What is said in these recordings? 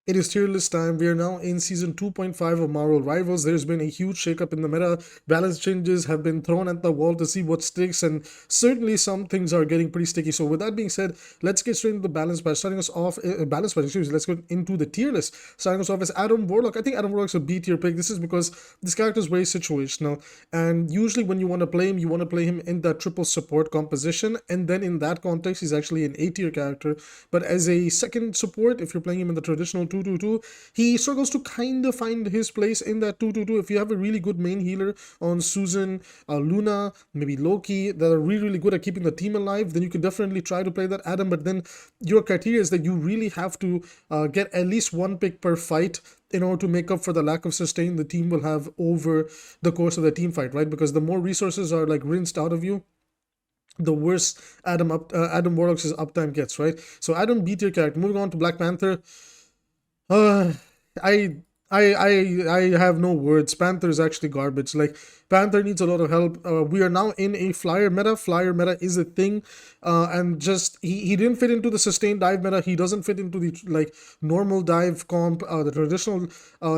It is tier list time. We are now in season 2.5 of Marvel Rivals. There's been a huge shakeup in the meta. Balance changes have been thrown at the wall to see what sticks, and certainly some things are getting pretty sticky. So with that being said, let's get straight into the balance by starting us off. Let's go into the tier list. Starting us off as Adam Warlock. I think Adam Warlock's a B tier pick. This is because this character is very situational, and usually when you want to play him, you want to play him in that triple support composition, and then in that context, he's actually an A tier character. But as a second support, if you're playing him in the traditional 2-2-2, he struggles to kind of find his place in that 2-2-2. If you have a really good main healer on Susan, Luna, maybe Loki, that are really, really good at keeping the team alive, then you can definitely try to play that Adam. But then your criteria is that you really have to get at least one pick per fight in order to make up for the lack of sustain the team will have over the course of the team fight, right? Because the more resources are like rinsed out of you, the worse Adam Warlock's uptime gets, right? So Adam B tier character. Moving on to Black Panther. Uh, I I have no words. Panther is actually garbage. Like, Panther needs a lot of help. We are now in a flyer meta. Flyer meta is a thing, and just he didn't fit into the sustained dive meta. He doesn't fit into the like normal dive comp, the traditional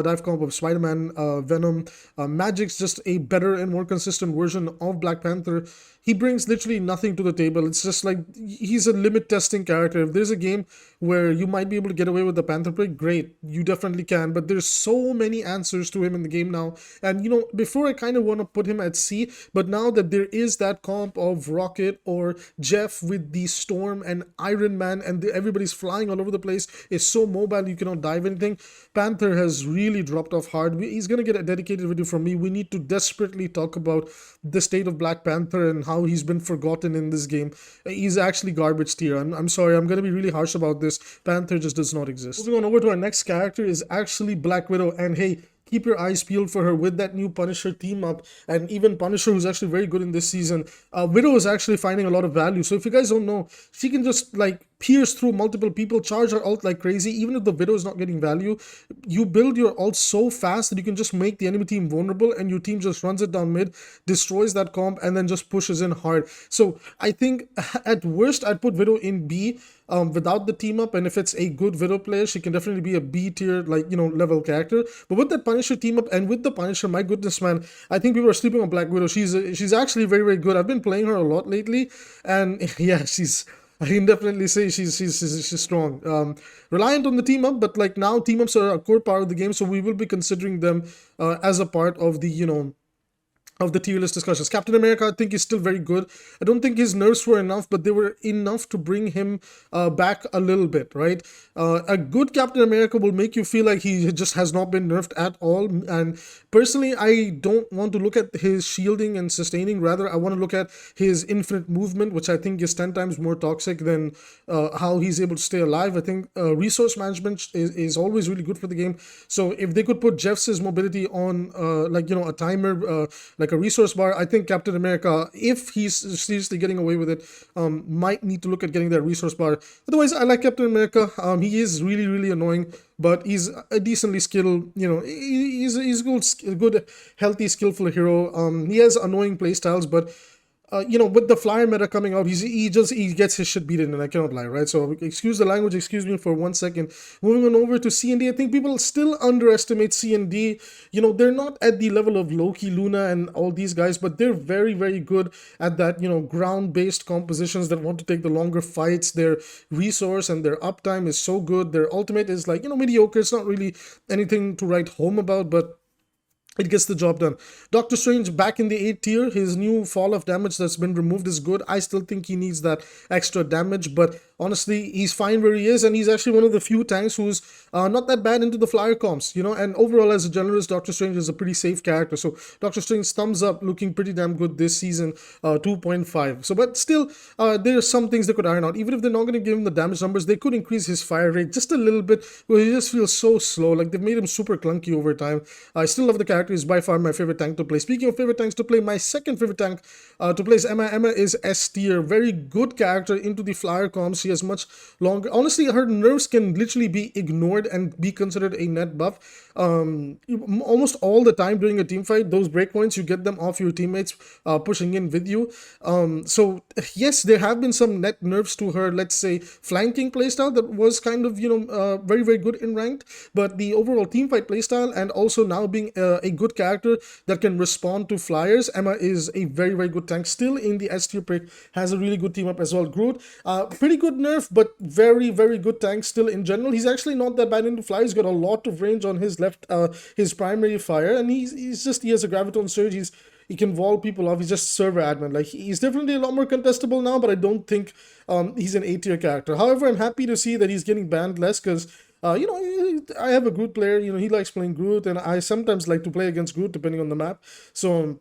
dive comp of Spider-Man, Venom. Magic's just a better and more consistent version of Black Panther. He brings literally nothing to the table. It's just like he's a limit testing character. If there's a game where you might be able to get away with the Panther pick, great, you definitely can. But there's so many answers to him in the game now. And you know, before I kind of want to put him at C, but now that there is that comp of Rocket or Jeff with the Storm and Iron Man, and everybody's flying all over the place, is so mobile you cannot dive anything. Panther has really dropped off hard. He's gonna get a dedicated video from me. We need to desperately talk about the state of Black Panther and how he's been forgotten in this game. He's actually garbage tier. I'm sorry, I'm gonna be really harsh about this. Panther just does not exist. Moving on over to our next character is actually Black Widow, and hey, keep your eyes peeled for her with that new Punisher team up, and even Punisher, who's actually very good in this season. Widow is actually finding a lot of value. So if you guys don't know, she can just like pierce through multiple people, charge her ult like crazy. Even if the Widow is not getting value, you build your ult so fast that you can just make the enemy team vulnerable, and your team just runs it down mid, destroys that comp, and then just pushes in hard. So I think at worst I'd put Widow in B without the team up, and if it's a good Widow player, she can definitely be a B tier, like, you know, level character. But with that Punisher team up and with the Punisher, my goodness, man, I think people are sleeping on Black Widow. She's actually very, very good. I've been playing her a lot lately, and yeah, I can definitely say she's strong. Reliant on the team up, but like now team ups are a core part of the game, so we will be considering them as a part of the, you know, of the tier list discussions. Captain America, I think, is still very good. I don't think his nerfs were enough, but they were enough to bring him back a little bit, right? A good Captain America will make you feel like he just has not been nerfed at all. And personally, I don't want to look at his shielding and sustaining. Rather, I want to look at his infinite movement, which I think is 10 times more toxic than how he's able to stay alive. I think resource management is always really good for the game. So if they could put Jeff's mobility on, like, you know, a timer, like a resource bar, I think Captain America, if he's seriously getting away with it, might need to look at getting that resource bar. Otherwise, I like Captain America. He is really, really annoying, but he's a decently skilled, you know, he's a good, healthy, skillful hero. He has annoying playstyles, but you know, with the flyer meta coming out, he gets his shit beaten, and I cannot lie, right? So excuse the language, excuse me for 1 second. Moving on over to C and D, I think people still underestimate C and D. You know, they're not at the level of Loki, Luna, and all these guys, but they're very, very good at that, you know, ground-based compositions that want to take the longer fights. Their resource and their uptime is so good. Their ultimate is like, you know, mediocre. It's not really anything to write home about, but it gets the job done. Doctor Strange back in the 8th tier. His new fall of damage that's been removed is good. I still think he needs that extra damage, but honestly, he's fine where he is, and he's actually one of the few tanks who's not that bad into the flyer comps, you know, and overall as a generalist, Doctor Strange is a pretty safe character. So Doctor Strange, thumbs up, looking pretty damn good this season, 2.5. So, but still, there are some things they could iron out. Even if they're not going to give him the damage numbers, they could increase his fire rate just a little bit, where he just feels so slow. Like, they've made him super clunky over time. I still love the character. Is by far my favorite tank to play. Speaking of favorite tanks to play, my second favorite tank to play is Emma. Emma is S tier. Very good character into the flyer comps. she has much longer. Honestly, her nerfs can literally be ignored and be considered a net buff. Almost all the time during a team fight, those breakpoints, you get them off your teammates pushing in with you. So yes, there have been some net nerfs to her, let's say, flanking playstyle that was kind of, very, very good in ranked. But the overall team fight playstyle, and also now being a good character that can respond to flyers, Emma is a very, very good tank. Still in the S tier pick, has a really good team up as well. Groot, pretty good nerf, but very, very good tank still in general. He's actually not that bad into flyers. He's got a lot of range on his left, his primary fire, and he has a graviton surge. He can wall people off. He's just server admin. Like, he's definitely a lot more contestable now, but I don't think he's an A tier character. However, I'm happy to see that he's getting banned less, because I have a Groot player. He likes playing Groot, and I sometimes like to play against Groot depending on the map. So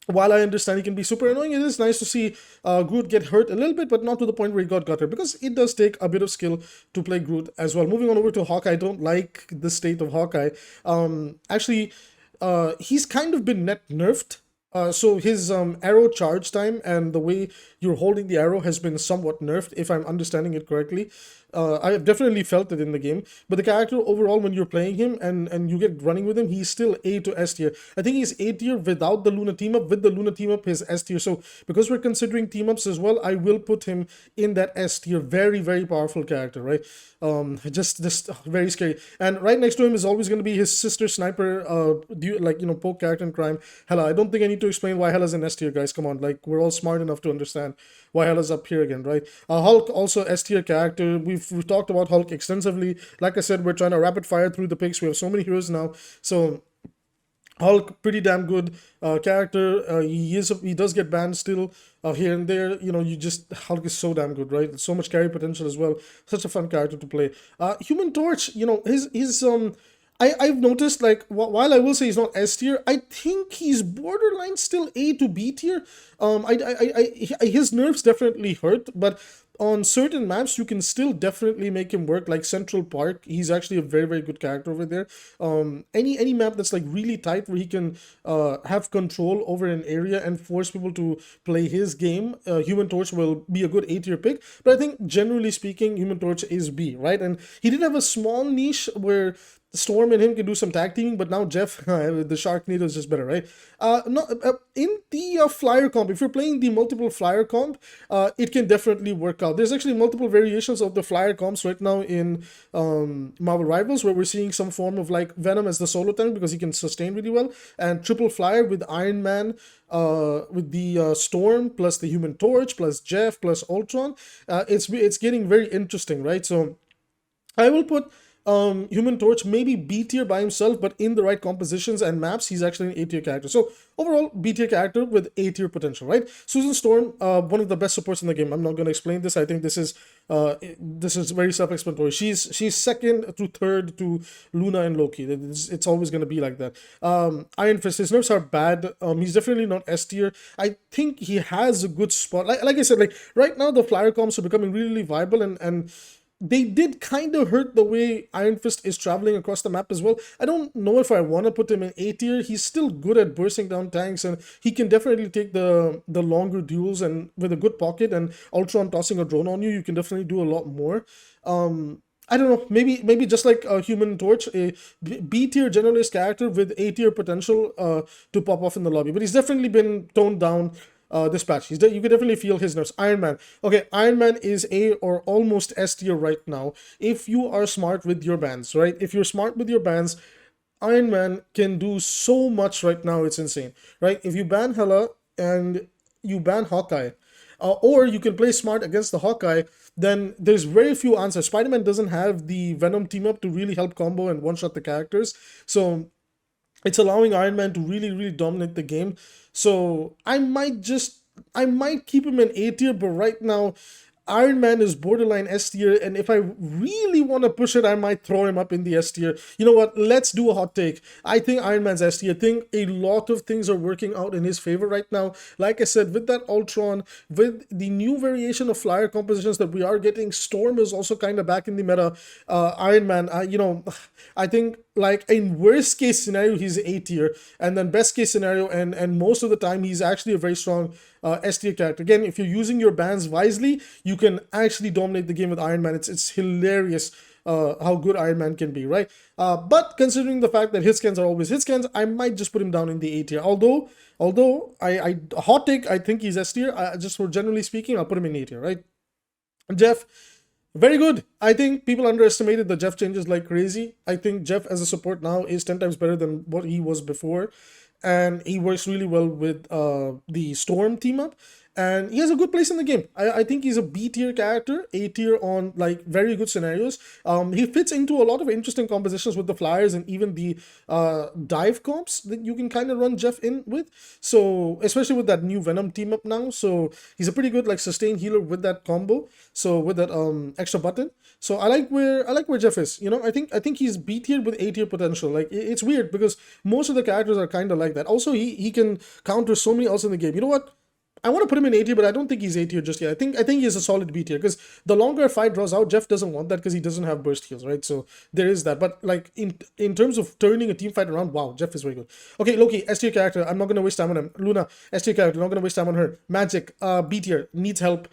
while I understand he can be super annoying, it is nice to see Groot get hurt a little bit, but not to the point where he got gutted, because it does take a bit of skill to play Groot as well. Moving on over to Hawkeye, I don't like the state of Hawkeye. Actually, he's kind of been net nerfed. So his arrow charge time and the way you're holding the arrow has been somewhat nerfed, if I'm understanding it correctly. I have definitely felt it in the game, but the character overall, when you're playing him and you get running with him, he's still A to S tier. I think he's A tier without the Luna team up. With the Luna team up, his S tier. So because we're considering team ups as well, I will put him in that S tier. Very, very powerful character, right? Just very scary. And right next to him is always going to be his sister sniper, poke character in crime, Hela. I don't think I need to explain why Hela's in S tier, guys. Come on, like, we're all smart enough to understand why Hela's up here again, right? Hulk, also S tier character. We've talked about Hulk extensively. Like I said, we're trying to rapid fire through the picks. We have so many heroes now. So Hulk, pretty damn good character. He does get banned still here and there. Hulk is so damn good, right? So much carry potential as well. Such a fun character to play. Human Torch, his I've noticed, like, while I will say he's not S tier, I think he's borderline still A to B tier. His nerfs definitely hurt, but on certain maps you can still definitely make him work. Like Central Park, he's actually a very, very good character over there. Any map that's like really tight, where he can have control over an area and force people to play his game, Human Torch will be a good A tier pick. But I think generally speaking, Human Torch is B, right? And he did have a small niche where Storm and him can do some tag teaming, but now Jeff, the Sharknado is just better, right? In the flyer comp, if you're playing the multiple flyer comp, it can definitely work out. There's actually multiple variations of the flyer comps right now in Marvel Rivals, where we're seeing some form of like Venom as the solo tank because he can sustain really well, and triple flyer with Iron Man, with the Storm plus the Human Torch plus Jeff plus Ultron. It's getting very interesting, right? So I will put Human Torch maybe B tier by himself, but in the right compositions and maps, he's actually an A tier character. So overall, B tier character with A tier potential, right? Susan Storm, one of the best supports in the game. I'm not going to explain this. I think this is very self-explanatory. She's second to third to Luna and Loki. It's always going to be like that. Iron Fist, his nerfs are bad. He's definitely not S tier. I think he has a good spot. Like I said, like right now the flyer comps are becoming really viable, and they did kind of hurt the way Iron Fist is traveling across the map as well. I don't know if I want to put him in A tier. He's still good at bursting down tanks, and he can definitely take the longer duels, and with a good pocket and Ultron tossing a drone on you, you can definitely do a lot more. I don't know, maybe just like a Human Torch, a B tier generalist character with A tier potential to pop off in the lobby. But he's definitely been toned down this patch. You can definitely feel his nerfs. Iron Man. Okay, Iron Man is A or almost S tier right now if you are smart with your bans, right? If you're smart with your bans, Iron Man can do so much right now, it's insane, right? If you ban Hela and you ban Hawkeye, or you can play smart against the Hawkeye, then there's very few answers. SpiderMan doesn't have the Venom team up to really help combo and one-shot the characters, so it's allowing Iron Man to really, really dominate the game. So I might keep him in A tier, but right now Iron Man is borderline S tier, and if I really want to push it, I might throw him up in the S tier. You know what? Let's do a hot take. I think Iron Man's S tier. I think a lot of things are working out in his favor right now. Like I said, with that Ultron, with the new variation of flyer compositions that we are getting, Storm is also kind of back in the meta. Iron Man, I think like in worst case scenario he's A tier, and then best case scenario and most of the time he's actually a very strong S tier character. Again, if you're using your bans wisely, you can actually dominate the game with Iron Man. It's hilarious how good Iron Man can be, right? But considering the fact that his scans are always his scans, I might just put him down in the A tier. Although I hot take, I think he's S tier. Just for generally speaking, I'll put him in A tier, right? Jeff, very good. I think people underestimated the Jeff changes like crazy. I think Jeff as a support now is 10 times better than what he was before. And he works really well with the Storm team up. And he has a good place in the game. I think he's a B tier character, A tier on like very good scenarios. He fits into a lot of interesting compositions with the Flyers and even the dive comps that you can kind of run Jeff in with. So especially with that new Venom team up now. So he's a pretty good like sustained healer with that combo. So with that extra button. So I like where Jeff is. You know, I think he's B tier with A tier potential. Like it's weird because most of the characters are kind of like that. Also, he can counter so many else in the game. You know what? I want to put him in A tier, but I don't think he's A tier just yet. I think he is a solid B tier because the longer a fight draws out, Jeff doesn't want that because he doesn't have burst heals, right? So there is that. But like in terms of turning a team fight around, wow, Jeff is very good. Okay, Loki, S tier character. I'm not gonna waste time on him. Luna, S tier character. Not gonna waste time on her. Magic, B tier, needs help.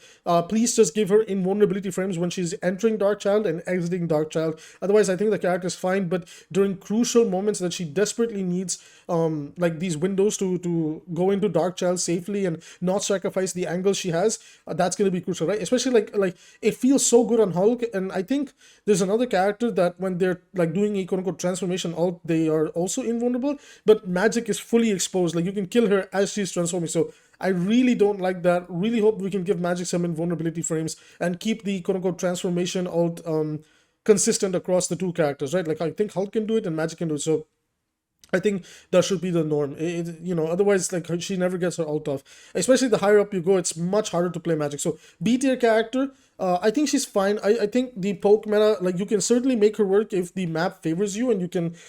Please just give her invulnerability frames when she's entering Darkchild and exiting Darkchild. Otherwise, I think the character is fine. But during crucial moments that she desperately needs, like these windows to go into Darkchild safely and not sacrifice the angle she has, that's going to be crucial, right? Especially like it feels so good on Hulk. And I think there's another character that when they're like doing a quote-unquote transformation alt, they are also invulnerable, but Magic is fully exposed. Like you can kill her as she's transforming. So I really don't like that. Really hope we can give Magic some invulnerability frames and keep the quote-unquote transformation alt consistent across the two characters, right? Like I think Hulk can do it and Magic can do it. So I think that should be the norm. You know, otherwise, like she never gets her ult off. Especially the higher up you go, it's much harder to play Magic. So B tier character, I think she's fine. I think the poke meta, like you can certainly make her work if the map favors you and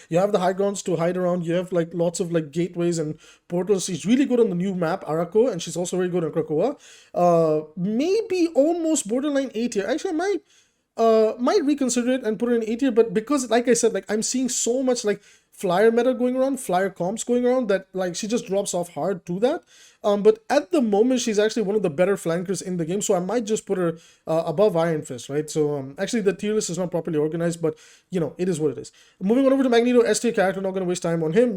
you have the high grounds to hide around. You have like lots of like gateways and portals. She's really good on the new map Arako, and she's also very good on Krakoa. Maybe almost borderline A tier. Actually, might reconsider it and put her in A tier, but because like I said, like I'm seeing so much like flyer meta going around, flyer comps going around, that like she just drops off hard to that. But at the moment she's actually one of the better flankers in the game, so I might just put her above Iron Fist, right? So actually the tier list is not properly organized, but you know, it is what it is. Moving on over to Magneto, S tier character, not gonna waste time on him.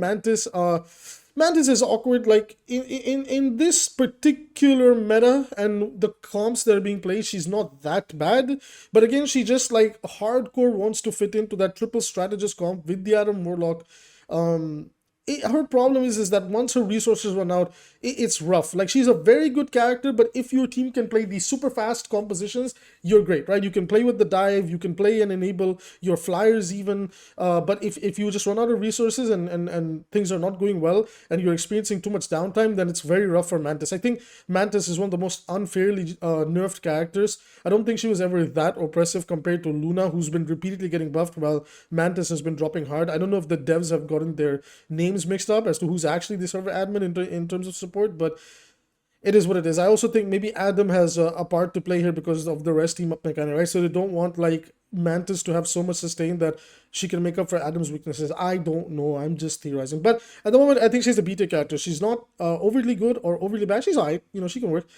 Mantis is awkward, like in this particular meta and the comps that are being played, she's not that bad. But again, she just like hardcore wants to fit into that triple strategist comp with the Adam Warlock. Her problem is that once her resources run out, it's rough. Like she's a very good character, but if your team can play these super fast compositions, you're great, right? You can play with the dive, you can play and enable your flyers even. But if you just run out of resources and things are not going well and you're experiencing too much downtime, then it's very rough for Mantis. I think Mantis is one of the most unfairly nerfed characters. I don't think she was ever that oppressive compared to Luna, who's been repeatedly getting buffed while Mantis has been dropping hard. I don't know if the devs have gotten their names mixed up as to who's actually the server admin in terms of support, but it is what it is. I also think maybe Adam has a part to play here because of the rest team up mechanic, right? So they don't want like Mantis to have so much sustain that she can make up for Adam's weaknesses. I don't know. I'm just theorizing. But at the moment, I think she's a beta character. She's not overly good or overly bad. She's alright. You know, she can work.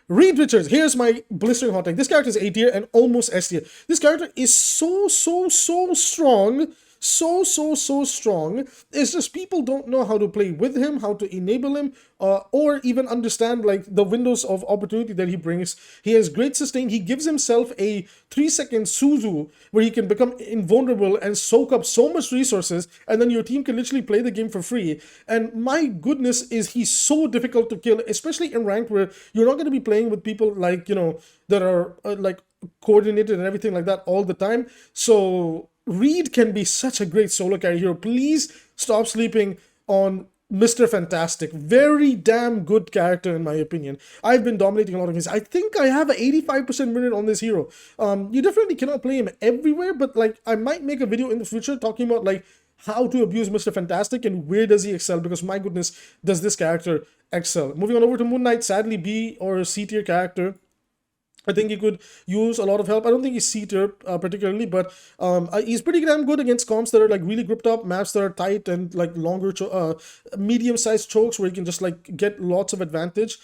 Reed Richards, here's my blistering hot take. This character is A tier and almost S tier. This character is so strong. So strong. It's just people don't know how to play with him, how to enable him, or even understand like the windows of opportunity that he brings. He has great sustain. He gives himself a 3-second Suzu where he can become invulnerable and soak up so much resources, and then your team can literally play the game for free. And my goodness, is he so difficult to kill, especially in ranked where you're not going to be playing with people like, you know, that are like coordinated and everything like that all the time. So Reed can be such a great solo carry hero. Please stop sleeping on Mr. Fantastic. Very damn good character in my opinion. I've been dominating a lot of his. I think I have an 85% minute on this hero. You definitely cannot play him everywhere, but like I might make a video in the future talking about like how to abuse Mr. Fantastic and where does he excel, because my goodness, does this character excel. Moving on over to Moon Knight, sadly B or C tier character. I think he could use a lot of help. I don't think he's C tier particularly, but he's pretty damn good against comps that are like really gripped up, maps that are tight and like longer, medium-sized chokes where he can just like get lots of advantage.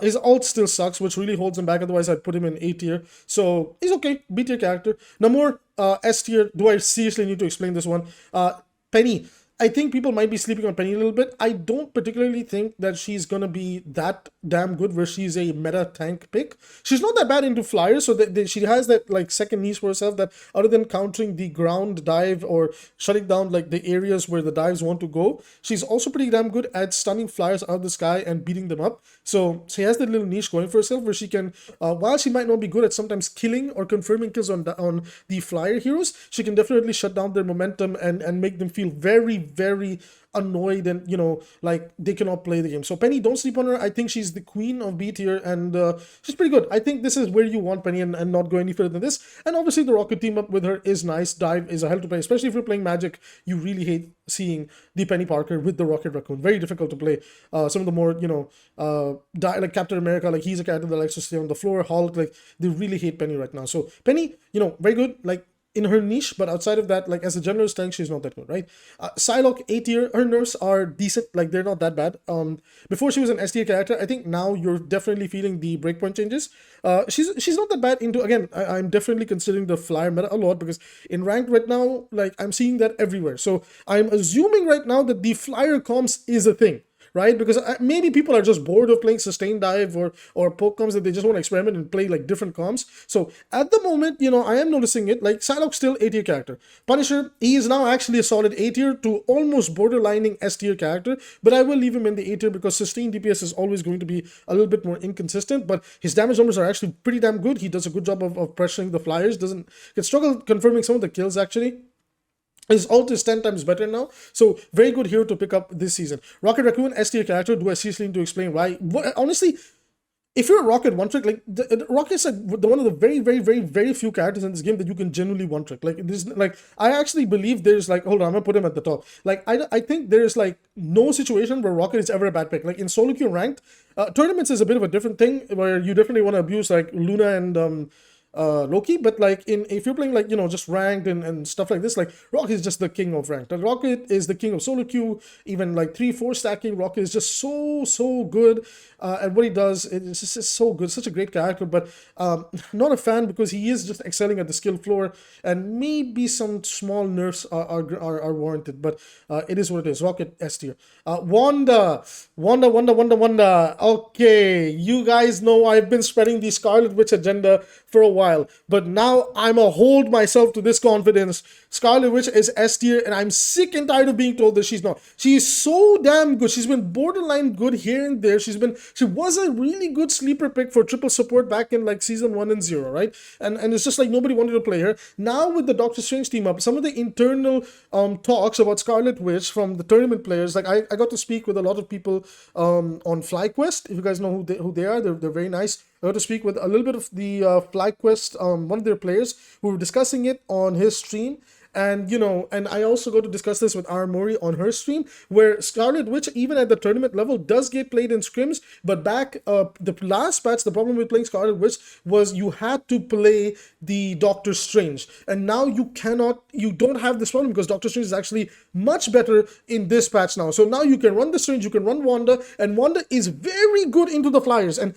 His ult still sucks, which really holds him back. Otherwise, I'd put him in A tier. So he's okay, B tier character. Namor, S tier. Do I seriously need to explain this one? Penny. I think people might be sleeping on Penny a little bit. I don't particularly think that she's gonna be that damn good where she's a meta tank pick. She's not that bad into flyers, so that she has that like second niche for herself that other than countering the ground dive or shutting down like the areas where the dives want to go, she's also pretty damn good at stunning flyers out of the sky and beating them up. So she has that little niche going for herself where she can, while she might not be good at sometimes killing or confirming kills on the flyer heroes, she can definitely shut down their momentum and make them feel very annoyed and, you know, like they cannot play the game. So Penny, don't sleep on her. I think she's the queen of B tier and she's pretty good. I think this is where you want Penny and not go any further than this. And obviously the Rocket team up with her is nice. Dive is a hell to play, especially if you're playing Magic. You really hate seeing the Penny Parker with the Rocket Raccoon. Very difficult to play. Some of the more, you know, like Captain America, like he's a character that likes to stay on the floor. Hulk, like they really hate Penny right now. So Penny, you know, very good. Like in her niche, but outside of that, like as a general tank, she's not that good, right? Psylock, A tier, her nerfs are decent, like they're not that bad. Before she was an S tier character, I think now you're definitely feeling the breakpoint changes. She's not that bad into, again, I'm definitely considering the flyer meta a lot because in ranked right now, like I'm seeing that everywhere. So I'm assuming right now that the flyer comps is a thing. Right? Because maybe people are just bored of playing sustain dive or poke comms that they just want to experiment and play like different comms. So at the moment, you know, I am noticing it. Like Psylocke still A tier character. Punisher, he is now actually a solid A tier to almost borderlining S tier character, but I will leave him in the A tier because sustained DPS is always going to be a little bit more inconsistent, but his damage numbers are actually pretty damn good. He does a good job of pressuring the flyers, can struggle confirming some of the kills actually. His ult is 10 times better now, so very good hero to pick up this season. Rocket Raccoon, S tier character. Do I seriously need to explain why? Honestly, if you're a Rocket one trick, like Rocket's like one of the very few characters in this game that you can genuinely one trick. Like this, like I actually believe there's like, hold on, I'm gonna put him at the top. Like I think there's like no situation where Rocket is ever a bad pick. Like in solo queue ranked, tournaments is a bit of a different thing where you definitely want to abuse like Luna and Loki, but like if you're playing like, you know, just ranked and stuff like this, like Rocket is just the king of ranked. Like, Rocket is the king of solo queue, even like 3-4 stacking. Rocket is just so good at what he does. It's just so good, such a great character, but not a fan because he is just excelling at the skill floor and maybe some small nerfs are warranted, but it is what it is. Rocket S tier. Wanda. Okay, you guys know I've been spreading the Scarlet Witch agenda for a while, but now I'ma hold myself to this confidence. Scarlet Witch is S tier, and I'm sick and tired of being told that she's not. She's so damn good. She's been borderline good here and there. She was a really good sleeper pick for triple support back in like season 1 and 0, right? And it's just like nobody wanted to play her. Now with the Doctor Strange team up, some of the internal talks about Scarlet Witch from the tournament players, like I got to speak with a lot of people on FlyQuest. If you guys know who they are, they're very nice. I got to speak with a little bit of the FlyQuest, one of their players who were discussing it on his stream. And, you know, and I also got to discuss this with R. Mori on her stream, where Scarlet Witch, even at the tournament level, does get played in scrims. But back, the last patch, the problem with playing Scarlet Witch was you had to play the Doctor Strange. And now you don't have this problem because Doctor Strange is actually much better in this patch now. So now you can run the Strange, you can run Wanda, and Wanda is very good into the flyers. And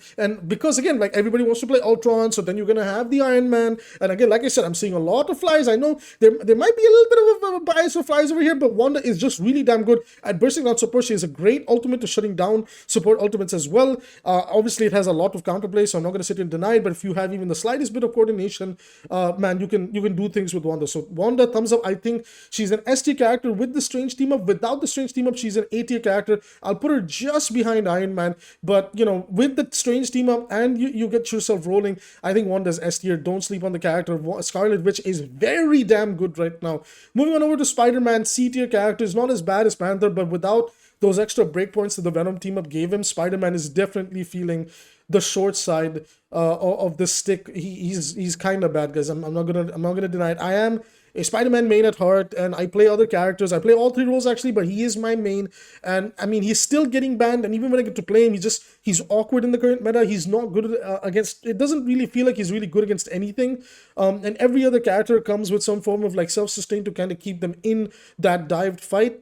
because, again, like everybody wants to play Ultron, so then you're going to have the Iron Man. And again, like I said, I'm seeing a lot of flyers. I know there might be a little bit of a bias for flies over here, but Wanda is just really damn good at bursting down support. She has a great ultimate to shutting down support ultimates as well. Obviously, it has a lot of counterplay, so I'm not going to sit here and deny it, but if you have even the slightest bit of coordination, man, you can do things with Wanda. So Wanda, thumbs up. I think she's an S tier character with the Strange team up. Without the Strange team up, she's an A tier character. I'll put her just behind Iron Man, but, you know, with the Strange team up and you get yourself rolling, I think Wanda's S tier. Don't sleep on the character. Scarlet Witch is very damn good right now. Moving on over to SpiderMan, C tier character, is not as bad as Panther, but without those extra breakpoints that the Venom team up gave him, SpiderMan is definitely feeling the short side of the stick. He's kind of bad, guys. I'm not gonna deny it. I am a Spider-Man main at heart, and I play other characters. I play all 3 roles actually, but he is my main. And I mean, he's still getting banned, and even when I get to play him, he's awkward in the current meta. He's not good against. It doesn't really feel like he's really good against anything. And every other character comes with some form of like self-sustain to kind of keep them in that dived fight.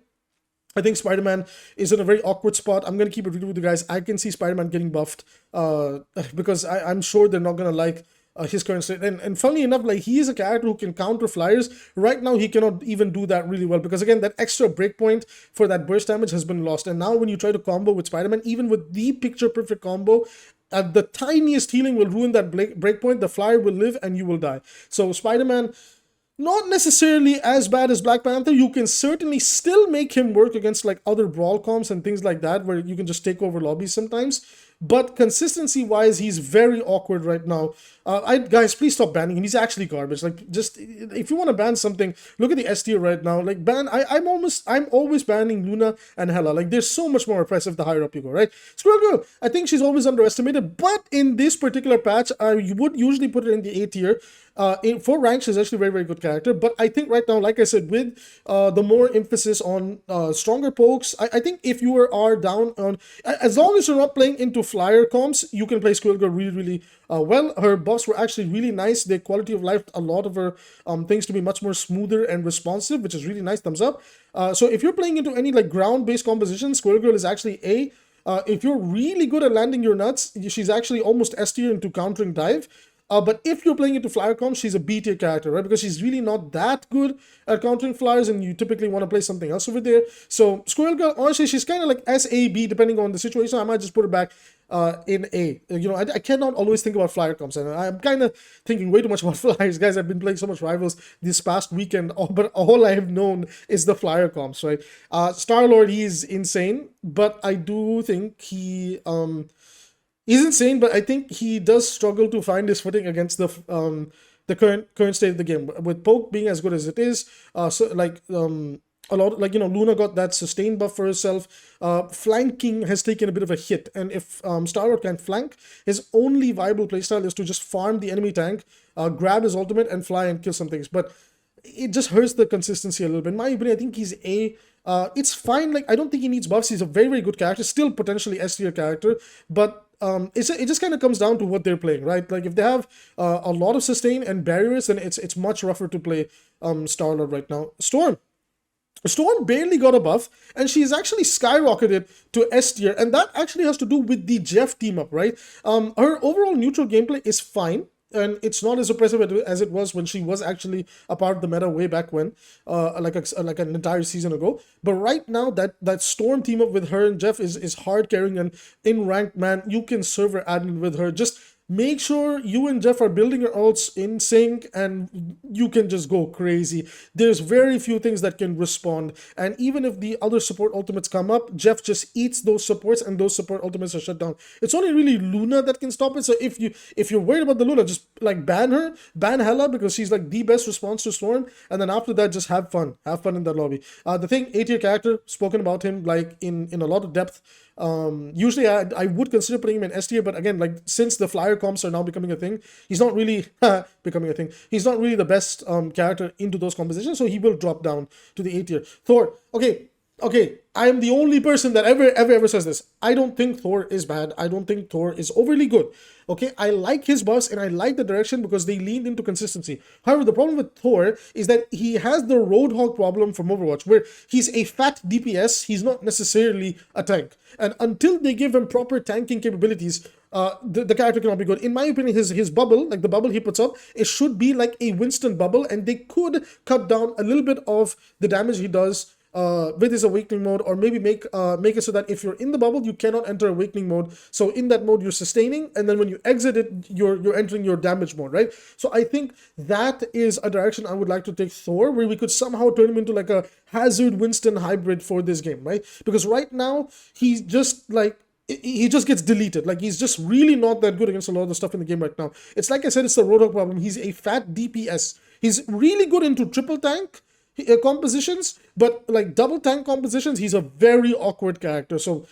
I think Spider-Man is in a very awkward spot. I'm going to keep it real with you guys. I can see Spider-Man getting buffed because I'm sure they're not going to like his current state. And funnily enough, like, he is a character who can counter flyers. Right now, he cannot even do that really well because, again, that extra breakpoint for that burst damage has been lost. And now when you try to combo with Spider-Man, even with the picture-perfect combo, the tiniest healing will ruin that breakpoint. The flyer will live and you will die. So Spider-Man, not necessarily as bad as Black Panther. You can certainly still make him work against like other brawl comps and things like that, where you can just take over lobbies sometimes. But consistency wise, he's very awkward right now. Guys, please stop banning him. He's actually garbage. Like, just if you want to ban something, look at the S tier right now. Like, I'm always banning Luna and Hela. Like, they're so much more oppressive the higher up you go, right? Squirrel Girl, I think she's always underestimated, but in this particular patch, you would usually put it in the A tier. For rank, she's actually a very, very good character. But I think right now, like I said, with the more emphasis on stronger pokes, I think if you are down on, as long as you're not playing into flyer comps, you can play Squirrel Girl really, really well. Her buffs were actually really nice. The quality of life, a lot of her things to be much more smoother and responsive, which is really nice. Thumbs up. So if you're playing into any like ground-based composition, Squirrel Girl is actually A. If you're really good at landing your nuts, she's actually almost S tier into countering dive. But if you're playing into flyer comps, she's a B tier character, right? Because she's really not that good at countering flyers, and you typically want to play something else over there. So Squirrel Girl, honestly, she's kind of like SAB depending on the situation. I might just put her back in A. You know, I cannot always think about flyer comps, and I'm kind of thinking way too much about flyers. Guys, I've been playing so much Rivals this past weekend, but all I have known is the flyer comps, right? StarLord, he's insane, but I do think he's insane, but I think he does struggle to find his footing against the current state of the game. With poke being as good as it is, a lot, like, you know, Luna got that sustained buff for herself. Flanking has taken a bit of a hit, and if StarLord can flank, his only viable playstyle is to just farm the enemy tank, grab his ultimate, and fly and kill some things. But it just hurts the consistency a little bit. In my opinion, I think he's A. It's fine. Like, I don't think he needs buffs. He's a very, very good character, still potentially S tier character, but it just kind of comes down to what they're playing, right? Like, if they have a lot of sustain and barriers, then it's much rougher to play StarLord right now. Storm barely got a buff, and she's actually skyrocketed to S tier, and that actually has to do with the Jeff team up, right? Her overall neutral gameplay is fine, and it's not as impressive as it was when she was actually a part of the meta way back when, like an entire season ago. But right now, that Storm team up with her and Jeff is hard carrying, and in ranked, man, you can server admin with her. Just make sure you and Jeff are building your ults in sync, and you can just go crazy. There's very few things that can respond, and even if the other support ultimates come up, Jeff just eats those supports, and those support ultimates are shut down. It's only really Luna that can stop it. So if you're worried about the Luna, just like ban her, ban Hela, because she's like the best response to Storm, and then after that, just have fun in that lobby. The thing, A tier character, spoken about him like in a lot of depth. Usually I would consider putting him in S tier, but again, like, since the flyer comps are now becoming a thing, he's not really becoming a thing. He's not really the best character into those compositions, so he will drop down to the A tier. Thor, okay, I am the only person that ever says this. I don't think Thor is bad. I don't think Thor is overly good. Okay, I like his buffs and I like the direction because they leaned into consistency. However, the problem with Thor is that he has the Roadhog problem from Overwatch, where he's a fat DPS, he's not necessarily a tank. And until they give him proper tanking capabilities, the character cannot be good. In my opinion, his bubble, like the bubble he puts up, it should be like a Winston bubble, and they could cut down a little bit of the damage he does with his awakening mode, or maybe make it so that if you're in the bubble, you cannot enter awakening mode. So in that mode, you're sustaining, and then when you exit it, you're entering your damage mode, right? So I think that is a direction I would like to take Thor, where we could somehow turn him into like a Hazard Winston hybrid for this game, right? Because right now he's just like, he just gets deleted. Like, he's just really not that good against a lot of the stuff in the game right now. It's like I said, it's the Roadhog problem. He's a fat DPS. He's really good into triple tank compositions, but like double tank compositions, he's a very awkward character. So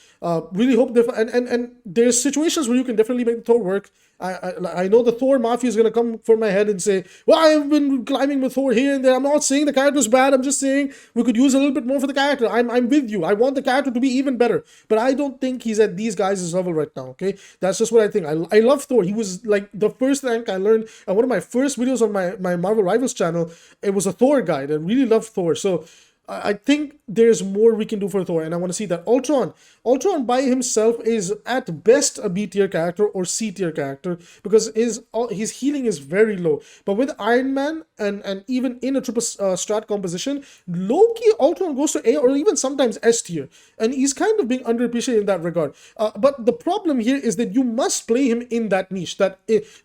really hope and there's situations where you can definitely make Thor work. I know the Thor Mafia is going to come for my head and say, well, I've been climbing with Thor here and there. I'm not saying the character's bad. I'm just saying we could use a little bit more for the character. I'm with you. I want the character to be even better. But I don't think he's at these guys' level right now, okay? That's just what I think. I love Thor. He was like the first rank I learned. And one of my first videos on my Marvel Rivals channel, it was a Thor guide. I really loved Thor. So I think there's more we can do for Thor, and I want to see that. Ultron by himself is at best a B tier character or C tier character because his healing is very low. But with Iron Man and even in a triple strat composition, low-key Ultron goes to A or even sometimes S tier, and he's kind of being underappreciated in that regard. But the problem here is that you must play him in that niche.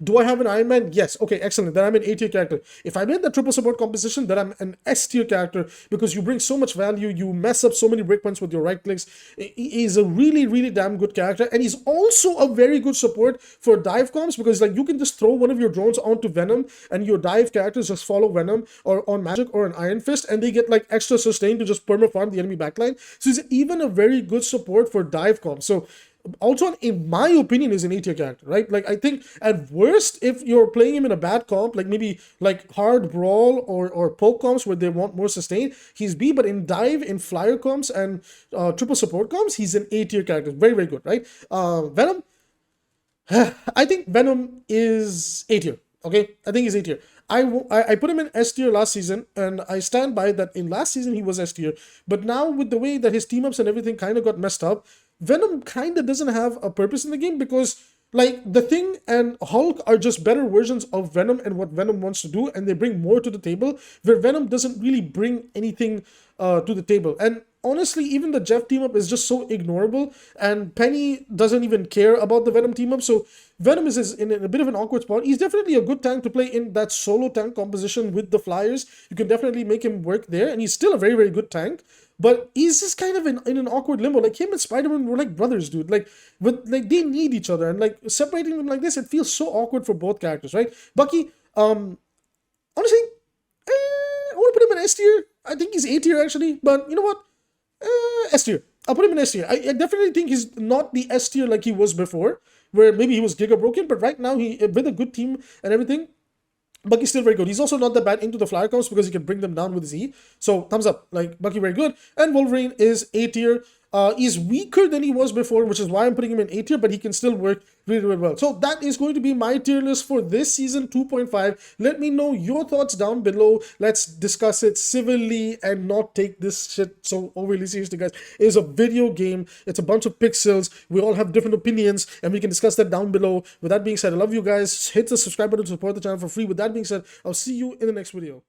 Do I have an Iron Man? Yes. Okay, excellent. Then I'm an A tier character. If I'm in the triple support composition, then I'm an S tier character because you bring so much value, you mess up so many breakpoints with your right clicks. He's a really, really damn good character, and he's also a very good support for dive comps because like you can just throw one of your drones onto Venom and your dive characters just follow Venom or on Magic or an Iron Fist, and they get like extra sustain to just perma farm the enemy backline. So he's even a very good support for dive comps. So Ultron, in my opinion, is an A-tier character, right? Like, I think at worst, if you're playing him in a bad comp, like maybe like hard brawl or poke comps where they want more sustain, he's B, but in dive, in flyer comps, and triple support comps, he's an A-tier character. Very, very good, right? Venom, I think Venom is A-tier, okay? I think he's A-tier. I put him in S tier last season, and I stand by that. In last season, he was S tier, but now with the way that his team-ups and everything kind of got messed up, Venom kind of doesn't have a purpose in the game because like the Thing and Hulk are just better versions of Venom and what Venom wants to do, and they bring more to the table where Venom doesn't really bring anything to the table. And honestly, even the Jeff team up is just so ignorable, and Penny doesn't even care about the Venom team up. So Venom is in a bit of an awkward spot. He's definitely a good tank to play in that solo tank composition with the Flyers. You can definitely make him work there, and he's still a very, very good tank. But he's just kind of in an awkward limbo. Like him and SpiderMan were like brothers, dude. Like they need each other, and like separating them like this, it feels so awkward for both characters, right? Bucky, honestly, I want to put him in S tier. I think he's A tier actually, but you know what? S tier. I'll put him in S tier. I definitely think he's not the S tier like he was before, where maybe he was giga broken, but right now he with a good team and everything, Bucky's still very good. He's also not that bad into the flyer comps because he can bring them down with his E. So thumbs up. Like Bucky very good. And Wolverine is A tier. He's weaker than he was before, which is why I'm putting him in A tier, but he can still work really, really well. So that is going to be my tier list for this season 2.5. Let me know your thoughts down below. Let's discuss it civilly and not take this shit so overly seriously, guys. It is a video game. It's a bunch of pixels. We all have different opinions, and we can discuss that down below. With that being said, I love you guys. Hit the subscribe button to support the channel for free. With that being said, I'll see you in the next video.